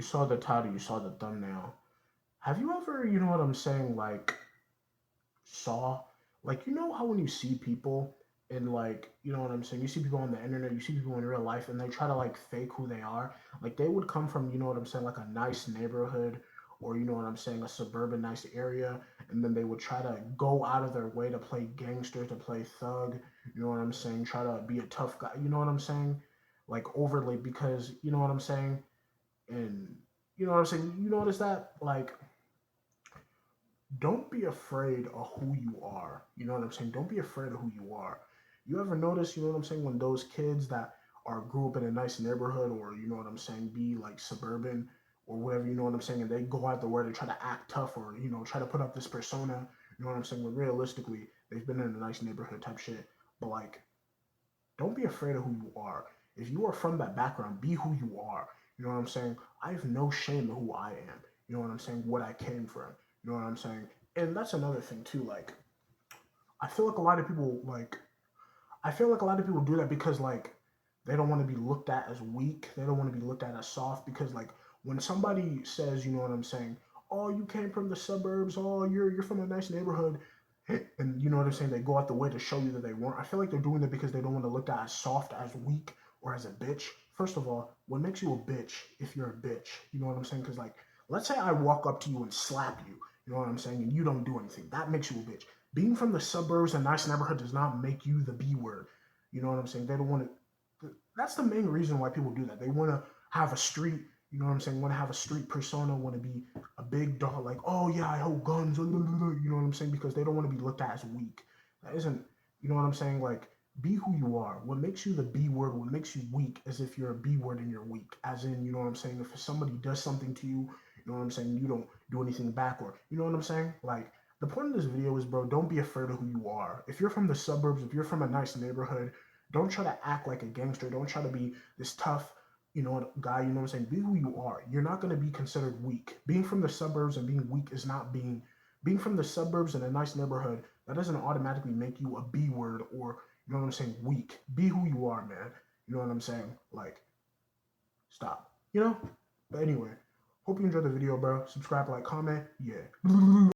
You saw the title, you saw the thumbnail. Have you ever, you know what I'm saying, like saw, like, you know how when you see people and, like, you know what I'm saying, you see people on the internet, you see people in real life, and they try to like fake who they are. Like they would come from, you know what I'm saying, like a nice neighborhood, or you know what I'm saying, a suburban nice area, and then they would try to go out of their way to play gangster, to play thug, you know what I'm saying, try to be a tough guy, you know what I'm saying, like overly, because you know what I'm saying. And you know what I'm saying, you notice that, like, don't be afraid of who you are. You know what I'm saying? Don't be afraid of who you are. You ever notice, you know what I'm saying, when those kids that are grew up in a nice neighborhood, or you know what I'm saying, be like suburban or whatever, you know what I'm saying, and they go out the way to try to act tough, or you know, try to put up this persona, you know what I'm saying, when realistically they've been in a nice neighborhood type shit. But like, don't be afraid of who you are. If you are from that background, be who you are. You know what I'm saying? I have no shame in who I am. You know what I'm saying? What I came from. You know what I'm saying? And that's another thing too. Like, I feel like a lot of people like I feel like a lot of people do that because like they don't want to be looked at as weak. They don't want to be looked at as soft because like when somebody says, you know what I'm saying, oh, you came from the suburbs, oh, you're from a nice neighborhood, and you know what I'm saying, they go out the way to show you that they weren't. I feel like they're doing that because they don't want to look at as soft, as weak, or as a bitch. First of all, what makes you a bitch if you're a bitch? You know what I'm saying? Because like, let's say I walk up to you and slap you. You know what I'm saying? And you don't do anything. That makes you a bitch. Being from the suburbs and nice neighborhood does not make you the B word. You know what I'm saying? They don't want to. That's the main reason why people do that. They want to have a street. You know what I'm saying? Want to have a street persona. Want to be a big dog. Like, oh yeah, I hold guns. You know what I'm saying? Because they don't want to be looked at as weak. That isn't. You know what I'm saying? Like, be who you are. What makes you the B word? What makes you weak? As if you're a B word and you're weak. As in, you know what I'm saying? If somebody does something to you, you know what I'm saying, you don't do anything back, or you know what I'm saying? Like, the point of this video is, bro, don't be afraid of who you are. If you're from the suburbs, if you're from a nice neighborhood, don't try to act like a gangster. Don't try to be this tough, you know, guy. You know what I'm saying? Be who you are. You're not going to be considered weak. Being from the suburbs and being weak is not being from the suburbs in a nice neighborhood. That doesn't automatically make you a B word, or you know what I'm saying, weak. Be who you are, man. You know what I'm saying? Like, stop. You know. But anyway, hope you enjoyed the video, bro. Subscribe, like, comment. Yeah.